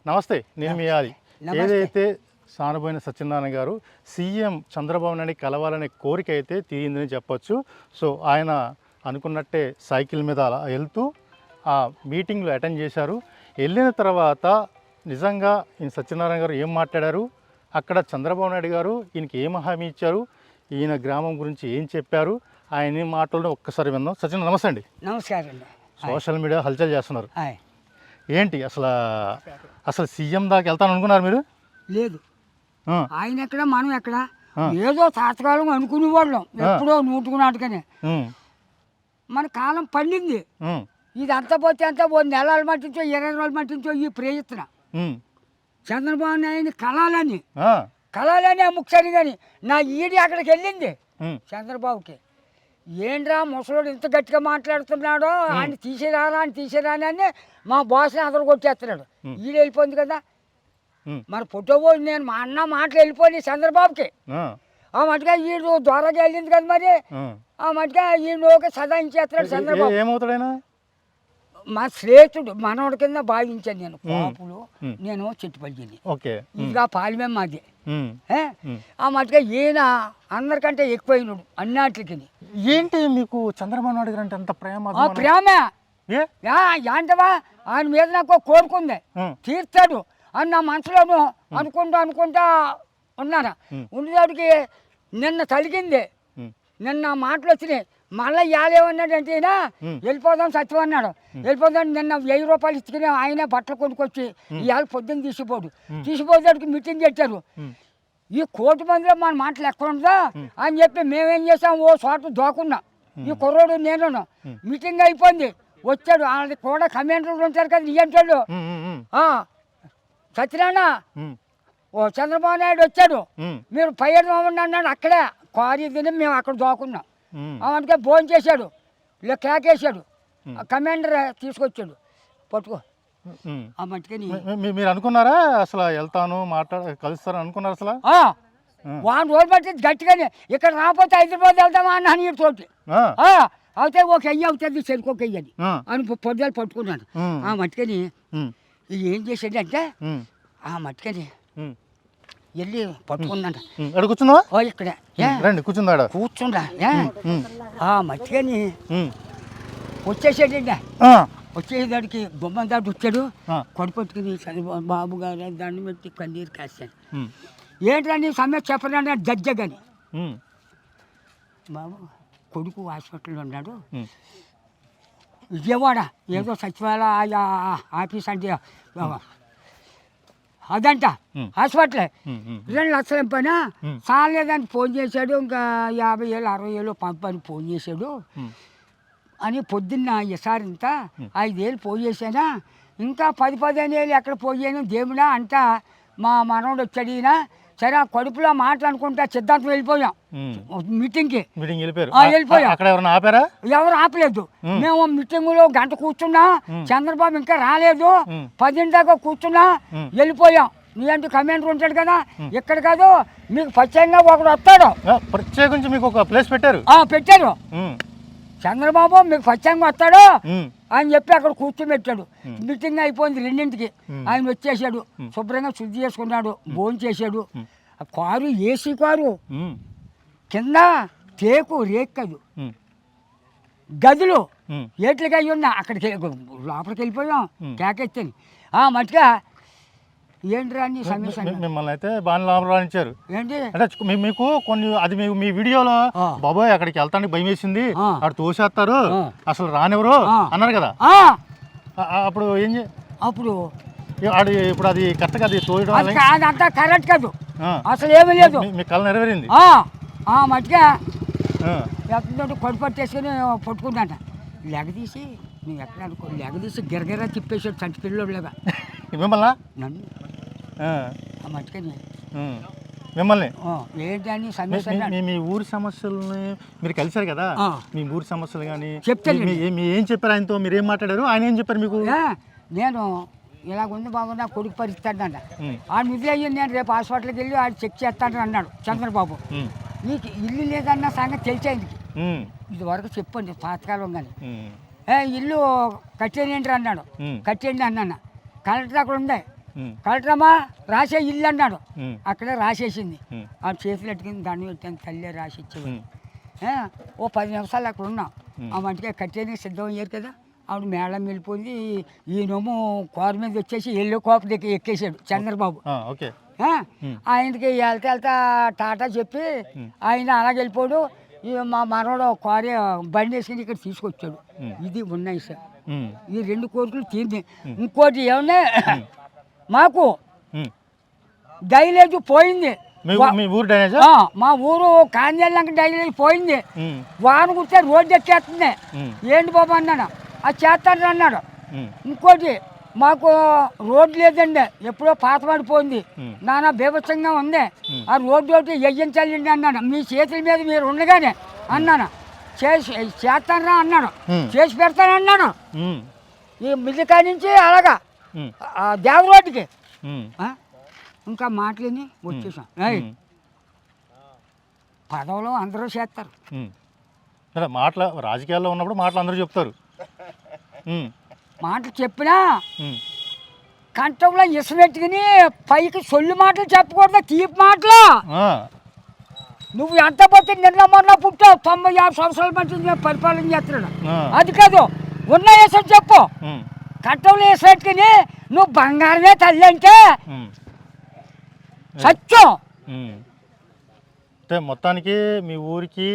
నమస్తే, నేను మీ ఆది. ఏదైతే సానుబోయిన సత్యనారాయణ గారు సీఎం చంద్రబాబు నాయుడు కలవాలనే కోరిక అయితే తీరిందని చెప్పొచ్చు. సో ఆయన అనుకున్నట్టే సైకిల్ మీద అలా వెళ్తూ ఆ మీటింగ్లో అటెండ్ చేశారు. వెళ్ళిన తర్వాత నిజంగా ఈయన సత్యనారాయణ గారు ఏం మాట్లాడారు, అక్కడ చంద్రబాబు నాయుడు గారు ఈయనకి ఏం హామీ ఇచ్చారు, ఈయన గ్రామం గురించి ఏం చెప్పారు, ఆయన మాటలను ఒక్కసారి విందాం. సత్యనారాయణ నమస్తే అండి. నమస్కారం అండి. సోషల్ మీడియా హల్చల్ చేస్తున్నారు, ఏంటి అసలు సీఎం దాకా వెళ్తాను అనుకున్నారు మీరు? లేదు, ఆయన ఎక్కడ మనం ఎక్కడ, ఏదో తాతకాలం అనుకునే వాళ్ళం, ఎప్పుడో నూటుకు నాటుకనే. మన కాలం పండింది, ఇది అంత పోతే అంత 1 నెలలు మట్టించో 20 రోజులు మట్టించో ఈ ప్రయత్న చంద్రబాబు నాయుడు కలాలని ముఖ్యని కానీ నా ఈడి అక్కడికి వెళ్ళింది చంద్రబాబుకి. ఏంట్రా ముసలోడు ఇంత గట్టిగా మాట్లాడుతున్నాడో, ఆయన తీసేరాని అని మా బాస్ని అదరు కొట్టేస్తున్నాడు. ఈడు వెళ్ళిపోయింది కదా, మన ఫోటో నేను మా అన్న మాటలు వెళ్ళిపోయి చంద్రబాబుకి. ఆ మటుగా ఈడు ద్వారాగా వెళ్ళింది కదా, మరి ఆ మటుగా ఈయన సదాయించేస్తున్నాడు చంద్రబాబు. ఏమవుతాడైనా మా శ్రేష్ఠుడు మనోడి కింద భావించాను నేను. కాపులు నేను చెట్టుపల్లిని, ఇంకా పాలిమే మాది. ఆ మటుగా ఈయన అందరికంటే ఎక్కువైనడు అన్నిటికి. ఏంటి మీకు చంద్రబాబు నాయుడు గారు అంటే అంత ప్రేమ? ప్రేమ ఏంటవా, ఆయన మీద నాకు కోరుకుంది, తీర్చాడు అని నా మనసులోను అనుకుంటా ఉన్నాను. ఉండేవాడికి నిన్న తలిగింది, నిన్న మాటలు వచ్చినాయి. మళ్ళీ ఏమన్నాడంటే ఈయన వెళ్ళిపోదాం సత్యం అన్నాడు. వెళ్ళిపోదాం నిన్న 1000 రూపాయలు ఇచ్చుకుని ఆయన బట్టలు కొనుక్కొచ్చి ఇవాళ పొద్దున్న తీసిపోతాడికి మీటింగ్ పెట్టారు. ఈ 1 కోటి మందిలో మన మాటలు ఎక్కడ ఉందా అని చెప్పి మేమేం చేసాం, ఓ చోట దోకున్నా. ఈ కుర్రోడు నేను మీటింగ్ అయిపోయింది, వచ్చాడు. వాళ్ళకి కూడా కమాండర్లు ఉంటారు కదా, నియంత్రణలు. సత్యనారాయణ ఓ చంద్రబాబు నాయుడు వచ్చాడు, మీరు పైన అన్నాడు. అక్కడే కారీ తిని మేము అక్కడ దోకున్నాం. అందుకే భోజనం చేశాడు, ఇలా కేకేశాడు. కమాండర్ తీసుకొచ్చాడు, పట్టుకో. ఆ మట్టుకని మీరు అనుకున్నారా అసలు వెళ్తాను కలుస్తాను అనుకున్నారు? అసలు 1 రోజు బట్టి గట్టిగానే ఇక్కడ రాకపోతే హైదరాబాద్ వెళ్తామా అన్నాను వీటితోటి. అయితే ఒక అయ్యి అవుతుంది చెరుకు అయ్యని అని పొద్దులు పట్టుకున్నాను. ఆ మట్టుకని ఏం చేసాడంటే ఆ మట్టుకని వెళ్ళి పట్టుకున్నాడు. కూర్చుందా ఇక్కడ కూర్చుండా. ఆ మట్టిగాని వచ్చేసాడండి. వచ్చేదాడికి బొమ్మ దాటి వచ్చాడు, కొడుపట్టుకుని చంద్రబాబు బాబు గారు దండం పెట్టి కన్నీరు కాశాను. ఏంటండి సమస్య చెప్పండి జడ్జ కానీ. బాబు కొడుకు హాస్పిటల్లో ఉన్నాడు, విజయవాడ ఏదో సచివాలయ ఆఫీస్ అంటే అదంట హాస్పిటల్. 2 లక్షల పైన చాలేదని ఫోన్ చేశాడు. ఇంకా 50,000 60,000 పంపని ఫోన్ చేశాడు అని పొద్దున్న ఈసారింత 5,000 ఫోన్ చేశానా, ఇంకా 10-15 ఏళ్ళు ఎక్కడ పోయాను దేవుడా అంతా. మా మనోడు వచ్చాడు ఈయన. సరే ఆ కడుపులో మాట్లాడుకుంటా సిద్ధాంతం వెళ్ళిపోయాం మీటింగ్కి. వెళ్ళిపోయాం. ఎవరు ఆపలేదు. మేము మీటింగ్లో 1 గంట కూర్చున్నా, చంద్రబాబు ఇంకా రాలేదు. 10 దాకా కూర్చున్నా, వెళ్ళిపోయాం. నీ అంటూ కమాండర్ ఉంటాడు కదా, ఇక్కడ కాదు మీకు ప్రత్యేకంగా ఒకడు వస్తాడు. ప్రత్యేకించి మీకు ఒక ప్లేస్ పెట్టారు. చంద్రబాబు మీకు ప్రత్యేకంగా వస్తాడు అని చెప్పి అక్కడ కూర్చోబెట్టాడు. మీటింగ్ అయిపోయింది 2ంటికి. ఆయన వచ్చేసాడు, శుభ్రంగా శుద్ధి చేసుకున్నాడు, భోజనం చేశాడు. కారు ఏసీ కారు, కింద టేకు రేక్కదు, గదులు ఏట్లకి అయ్యి ఉన్నా. అక్కడికి లోపలికి వెళ్ళిపోయాం కేకెత్తాను. మట్టుగా ఏంటి అన్ని సమస్య. మిమ్మల్ని అయితే బాగా రాణించారు ఏంటి అంటే మీకు కొన్ని అది మీ వీడియోలో బాబోయ్ అక్కడికి వెళ్తానికి భయం వేసింది, అక్కడ తోసేస్తారు అసలు రానివ్వరు అన్నారు కదా. అప్పుడు అప్పుడు ఇప్పుడు అది కరెక్ట్ కదా తోయడం? అదంతా కరెక్ట్ కాదు, అసలు ఏమీ లేదు. మీ కళ నెరవేరింది. మట్టుగా ఎక్కడ కొడు పట్టేసుకుని పట్టుకుంటాంట. లెగదీసి నువ్వు ఎక్కడ అనుకో, లెగదీసి గిరగిరా తిప్పేసాడు చంటి పిల్లలాగా మిమ్మల్ని. నన్ను మట్టుకని మిమ్మల్ని ఏంటని సమస్య. మీ ఊరి సమస్యలని మీరు కలిసారు కదా, మీ ఊరి సమస్యలు కానీ చెప్తాను. ఏం చెప్పారు ఆయనతో, మీరు ఏం మాట్లాడారు, ఆయన ఏం చెప్పారు మీకు? నేను ఇలాగుంది బాబు నా కొడుకు పరిస్థితి ఆ నిధి అయ్యింది, నేను రేపు హాస్పిటల్కి వెళ్ళి ఆడు చెక్ చేస్తాను అన్నాడు చంద్రబాబు. నీకు ఇల్లు లేదన్న సంగతి తెలిసేందుకు ఇది వరకు చెప్పండి తాత్కాలం కానీ. ఇల్లు కట్టేయండి అన్నాడు, కట్టేయండి అన్నాను. కలెక్టర్ అక్కడ ఉండే కలెక్టరమ్మా రాసే ఇల్లు అన్నాడు. ఉమ్, అక్కడే రాసేసింది. ఉమ్, ఆ చేతులు ఎట్టుకుని దండం పెట్టాను, తల్లి రాసి ఇచ్చేది. ఓ 10 నిమిషాలు అక్కడ ఉన్నాం. ఆ వంటికి కట్టేది సిద్ధం అయ్యారు కదా. ఆవిడ మేళం వెళ్ళిపోయింది. ఈయనేమో కారు మీద వచ్చేసి ఎల్లో కోప దగ్గర ఎక్కేసాడు చంద్రబాబు. ఓకే. ఆయనకి వెళ్తా టాటా చెప్పి ఆయన అలాగే వెళ్ళిపోడు. మా మనోడు కారు బండి వేసుకుని ఇక్కడ తీసుకొచ్చాడు. ఇది ఉన్నాయి సార్, ఈ 2 కోరికలు తీరింది. ఇంకోటి ఏమన్నా మాకు డైలేజ్ పోయింది. మా ఊరు కాంజల్లంక డైలేజ్ పోయింది. వాన కుడితే రోడ్డు ఎక్కేస్తుంది. ఏంటి బాబు అన్నాడు. అది చేస్తాను అన్నాడు. ఇంకోటి మాకు రోడ్డు లేదండి, ఎప్పుడో పాత పడిపోయింది, నానా బీభత్సంగా ఉంది. ఆ రోడ్డు ఒకటి వెయ్యించాలండి అన్నాడు. మీ చేతుల మీద మీరు ఉండగానే అన్నాను. చేస్తానరా అన్నాడు. చేసి పెడతాను అన్నాడు. ఈ మిల్లికా నుంచి అలాగా దేవ రోడ్డుకి ఇంకా మాటలని వచ్చేసాం. పదవులు అందరూ చేస్తారు. మాటలు రాజకీయాల్లో ఉన్నప్పుడు మాటలు అందరూ చెప్తారు. మాటలు చెప్పినా కంఠంలో ఇసమెట్టుకుని పైకి సొల్లు మాటలు చెప్పకూడదు, తీపి మాటలు. నువ్వు ఎంత పోతే నిన్న మొన్న పుట్టావు, 90-50 సంవత్సరాల మధ్య నేను పరిపాలన చేస్తున్నాడు. అది కాదు, ఉన్న వేసని చెప్పు. కంఠంలో వేసెట్టుకుని నువ్వు బంగారమే తల్లి అంటే సత్యం. మొత్తానికి మీ ఊరికి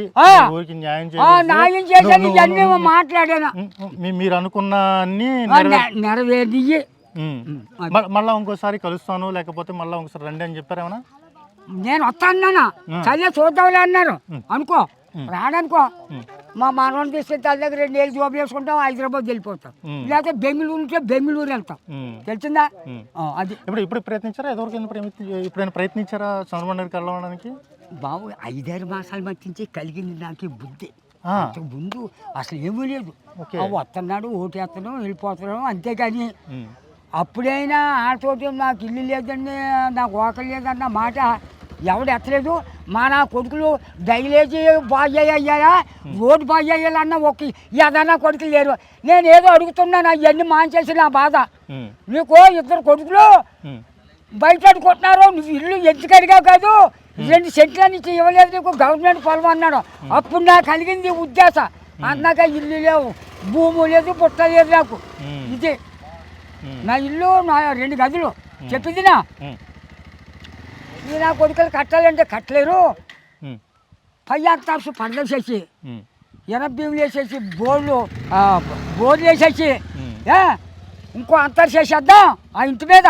న్యాయం చేశాను. ఇవన్నీ మాట్లాడాను. మీరు అనుకున్న నెరవేరి మళ్ళీ ఇంకోసారి కలుస్తాను, లేకపోతే మళ్ళీ ఇంకోసారి రండి అని చెప్పారేమన్నా? నేను వస్తాను చదివే చూద్దాంలే అన్నారు. అనుకో రాడనుకో, మా మనవని తీసుకెళ్ళి తల్లి దగ్గర 2 ఏళ్ళు జాబ్ చేసుకుంటాం, హైదరాబాద్ వెళ్ళిపోతాం. లేకపోతే బెంగళూరు ఉంటే బెంగళూరు వెళ్తాం. తెలిసిందా? అది ఇప్పుడు ప్రయత్నించారా? ఎప్పుడైనా ప్రయత్నించారా చంద్రబాబు నాయుడు కలవడానికి? బాబు 5-6 మాసాలు మట్టించి కలిగింది నాకు ఈ బుద్ధి. ముందు అసలు ఏమీ లేదు. వస్తున్నాడు, ఓటేస్తున్నాం, వెళ్ళిపోతున్నాం, అంతేకాని అప్పుడైనా ఆటోటి నాకు ఇల్లు లేదండి, నాకు ఓకలు లేదన్న మాట ఎవడు ఎత్తలేదు. నా కొడుకులు డైలేజీ బాగా అయ్యాయా, రోడ్డు బాగా అయ్యాలన్న ఒక ఏదన్నా కొడుకులు లేరు. నేను ఏదో అడుగుతున్నాను, అవన్నీ మాంచేసి నా బాధ. నీకు 2 కొడుకులు బయట కొట్టినారు, నువ్వు ఇల్లు ఎందుకడిగా కాదు, 2 సెంట్ల నుంచి ఇవ్వలేదు నీకు గవర్నమెంట్ పొలం అన్నాడు. అప్పుడు నాకు కలిగింది ఉద్దేశ. అన్నాక ఇల్లు లేవు, భూము లేదు, పుట్ట లేదు నాకు. ఇది నా ఇల్లు, నా 2 గదులు చెప్పిందినా. నా కొడుకులు కట్టాలంటే కట్టలేరు. పై అంతస్తు పడలేసేసి 80 భీములు వేసేసి బోర్లు వేసేసి ఇంకో అంతరు చేసేద్దాం ఆ ఇంటి మీద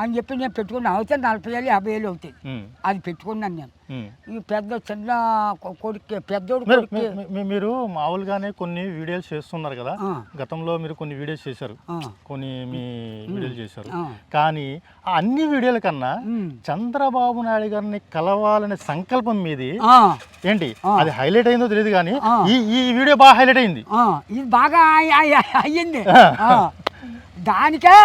అని చెప్పి నేను పెట్టుకున్నాను. అవుతే 40,000-50,000 అవుతాయి. అది పెట్టుకున్నాను నేను. ఈ చిన్న కొడుకు పెద్దోడు. మీరు మామూలుగానే కొన్ని వీడియోలు చేస్తున్నారు కదా, గతంలో మీరు కొన్ని వీడియోస్ చేశారు, కొన్ని మీ వీడియోలు చేశారు. కానీ ఆ అన్ని వీడియోల కన్నా చంద్రబాబు నాయుడు గారిని కలవాలనే సంకల్పం మీది ఏంటి, అది హైలైట్ అయిందో తెలియదు కానీ ఈ వీడియో బాగా హైలైట్ అయింది. ఇది బాగా అయ్యింది. దానికే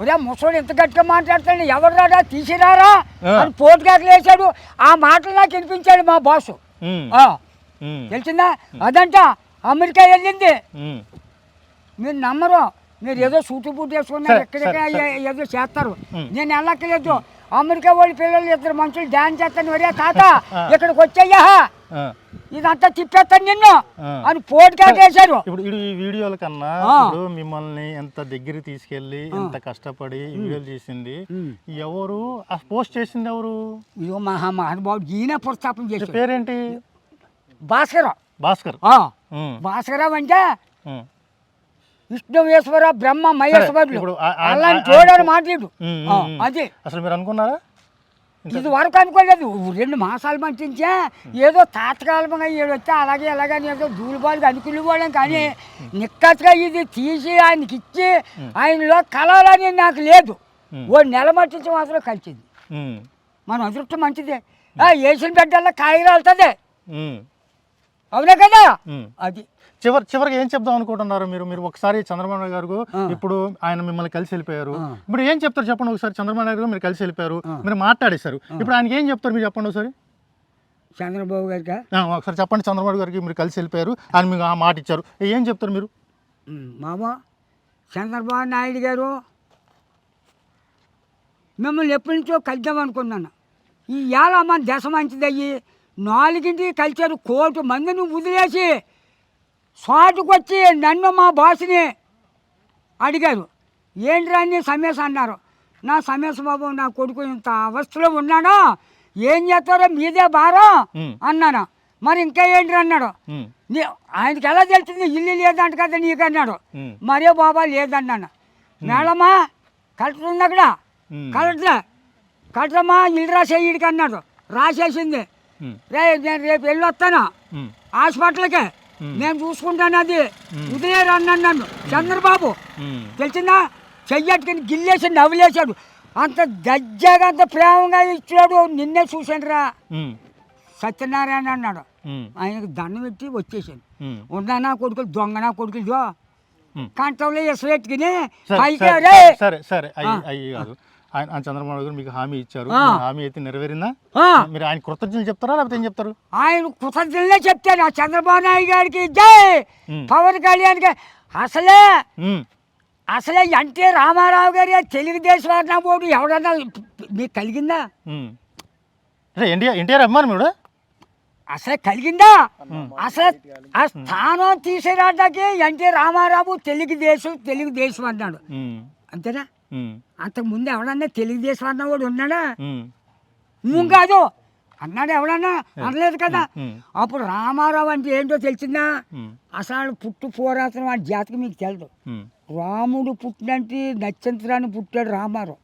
ఒరే ముసోడు ఎంత గట్టిగా మాట్లాడతాడు, ఎవరు రాడా తీసిరారా అని పోటుగాట్లు వేసాడు. ఆ మాటలు నాకు వినిపించాడు మా బాసు. తెలిసిందా? అదంట అమెరికా వెళ్ళింది. మీరు నమ్మరు, మీరు ఏదో సూటు బూట్ వేసుకున్నారు, ఎక్కడికే ఏదో చేస్తారు. నేను వెళ్ళక్కలేదు. అమెరికా వాళ్ళ పిల్లలు 2 మనుషులు డ్యాన్స్ చేస్తాను, వరే తాత ఇక్కడికి వచ్చాయ్యా, ఇదంతా తిప్పేస్తాను నిన్ను అని పోటుగాటేశారు. ఇప్పుడు ఈ వీడియోల కన్నా ఇప్పుడు మిమ్మల్ని ఎంత దగ్గర తీసుకెళ్లి ఎంత కష్టపడి వీడియోలు చేసింది ఎవరు, పోస్ట్ చేసింది ఎవరు? ఇదిగో మహానుభావుడు ఈయన ప్రస్తాపన చేశారు. పేరేంటి? భాస్కర్. భాస్కరరావు అంటే విష్ణువేశ్వర బ్రహ్మ మహేశ్వరుడు అలాంటి చూడని మాట్లాడు. అది అసలు మీరు అనుకున్నారా? ఇది వరకు అనుకోలేదు. 2 మాసాలు పంపించే ఏదో తాత్కాలికంగా ఏడొస్తే అలాగే ఎలాగని ఏదో దూలుబాలుగా అనుకునేవాళ్ళం. కానీ నిక్కచ్చుగా ఇది తీసి ఆయనకి ఇచ్చి ఆయనలో కలాలని నాకు లేదు. ఓ నెల మట్టించి మాత్రం కలిసింది. మన అదృష్టం మంచిదే. వేసిన బిడ్డల్లో కాయ రాలుతుంది, అవునా కదా? అది చివరికి ఏం చెప్దాం అనుకుంటున్నారు మీరు? ఒకసారి చంద్రబాబు నాయుడు గారు ఇప్పుడు ఆయన మిమ్మల్ని కలిసి వెళ్ళిపోయారు, ఇప్పుడు ఏం చెప్తారు చెప్పండి ఒకసారి? చంద్రబాబు నాయుడు గారు మీరు కలిసి వెళ్ళిపోయారు, మీరు మాట్లాడేశారు, ఇప్పుడు ఆయనకి ఏం చెప్తారు మీరు చెప్పండి ఒకసారి? చంద్రబాబు గారికి ఒకసారి చెప్పండి. చంద్రబాబు గారికి మీరు కలిసి వెళ్ళిపోయారు, ఆయన మీకు ఆ మాట ఇచ్చారు, ఏం చెప్తారు మీరు? మామ చంద్రబాబు నాయుడు గారు మిమ్మల్ని ఎప్పటి నుంచో కలిద్దాం అనుకున్నాను. ఈ ఏళ మన దశ మంచిదయ్యి 4ంటికి కలిసారు 1 కోటి మందిని వదిలేసి షాటుకొచ్చి నన్ను మా బాస్ని అడిగారు, ఏంట్రా నీ సమేశ అన్నారు. నా సమేశ బాబు, నా కొడుకు ఇంత అవస్థలో ఉన్నాడు, ఏం చేస్తారో మీదే భారం అన్నాను. మరి ఇంకా ఏంటి అన్నాడు. ఆయనకి ఎలా తెలిసింది, ఇల్లు లేదంట కదా నీకు అన్నాడు. మరే బాబా లేదన్నాను. మేడమ్మా కలెక్టర్ ఉంది అక్కడ, కలెక్టరమ్మా ఇల్లు రాసేయడికి అన్నాడు. రాసేసింది. నేను రేపు వెళ్ళొస్తాను హాస్పిటల్కి, నేను చూసుకుంటాను, అది ఉదయం అన్నాను. నన్ను చంద్రబాబు తెలిసిందా, చెయ్యట్టుకుని గిల్లేసి నవ్వులేశాడు. అంత దజ్జాగా అంత ప్రేమగా ఇచ్చాడు. నిన్నే చూశాను రా సత్యనారాయణ అన్నాడు. ఆయనకు దండం పెట్టి వచ్చేసాను. ఉన్నానా కొడుకులు, దొంగనా కొడుకులు కంటంలో ఎసరెట్టుకుని సరే సరే అయ్యి కాదు. ఆయన చంద్రబాబు గారు మీకు హామీ ఇచ్చారు, హామీ అయితే నెరవేరిందా? మీరు ఆయన కృతజ్ఞతలు చెప్తారా లేకపోతే ఏం చెప్తారు? ఆయన కృతజ్ఞతలే చెప్తాను. ఆ చంద్రబాబు నాయుడు గారికి జై, పవన్ కళ్యాణ్కి అసలే ఎన్టీ రామారావు గారి తెలుగుదేశం అన్న పోటు ఎవడన్నా మీకు కలిగిందా? ఎన్టీఆర్ అభిమానం మీరు అసలు కలిగిందా? అసలు ఆ స్థానం తీసేరాటకి ఎన్టీ రామారావు తెలుగుదేశం అన్నాడు, అంతేనా? అంతకుముందు ఎవడన్నా తెలుగుదేశం అన్నవాడు ఉన్నాడా? కాదు అన్నాడు, ఎవడన్నా అనలేదు కదా. అప్పుడు రామారావు అంటే ఏంటో తెలిసిందా? అసలు పుట్టు పోరాటం ఆ జాతికి మీకు తెలుదు. రాముడు పుట్టినంటే నక్షత్రాన్ని పుట్టాడు రామారావు.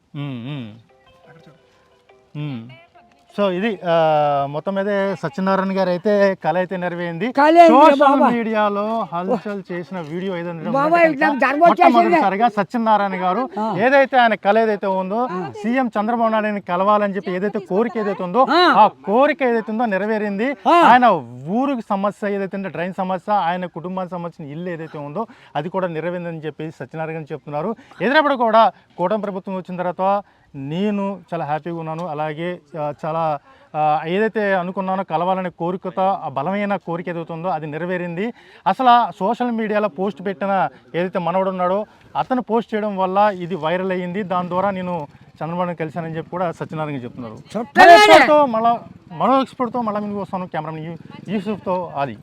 సో ఇది మొత్తం మీద సత్యనారాయణ గారు అయితే కళ అయితే నెరవేరింది. సోషల్ మీడియాలో హల్చల్ చేసిన వీడియో ఏదైనా సత్యనారాయణ గారు ఏదైతే ఆయన కళ ఏదైతే ఉందో, సీఎం చంద్రబాబు నాయుడు కలవాలని చెప్పి ఏదైతే కోరిక ఏదైతే ఉందో, ఆ కోరిక ఏదైతే ఉందో నెరవేరింది. ఆయన ఊరికి సమస్య ఏదైతే ఉందో, డ్రైన్ సమస్య, ఆయన కుటుంబానికి సంబంధించిన ఇల్లు ఏదైతే ఉందో అది కూడా నెరవేరిందని చెప్పి సత్యనారాయణ గారు చెప్తున్నారు. ఎదురైనప్పుడు కూడా కూటమి ప్రభుత్వం వచ్చిన తర్వాత నేను చాలా హ్యాపీగా ఉన్నాను. అలాగే చాలా ఏదైతే అనుకున్నానో కలవాలనే కోరికతో, ఆ బలమైన కోరిక ఏదైతే ఉందో అది నెరవేరింది. అసలు సోషల్ మీడియాలో పోస్ట్ పెట్టిన ఏదైతే మనవడు ఉన్నాడో అతను పోస్ట్ చేయడం వల్ల ఇది వైరల్ అయ్యింది. దాని ద్వారా నేను చంద్రబాబుని కలిశానని చెప్పి కూడా సత్యనారాయణ చెప్తున్నారు. మళ్ళీ మరో ఎక్స్పర్ట్తో మళ్ళీ మీకు వస్తాను. కెమెరామెన్ యూసుఫ్తో ఆది.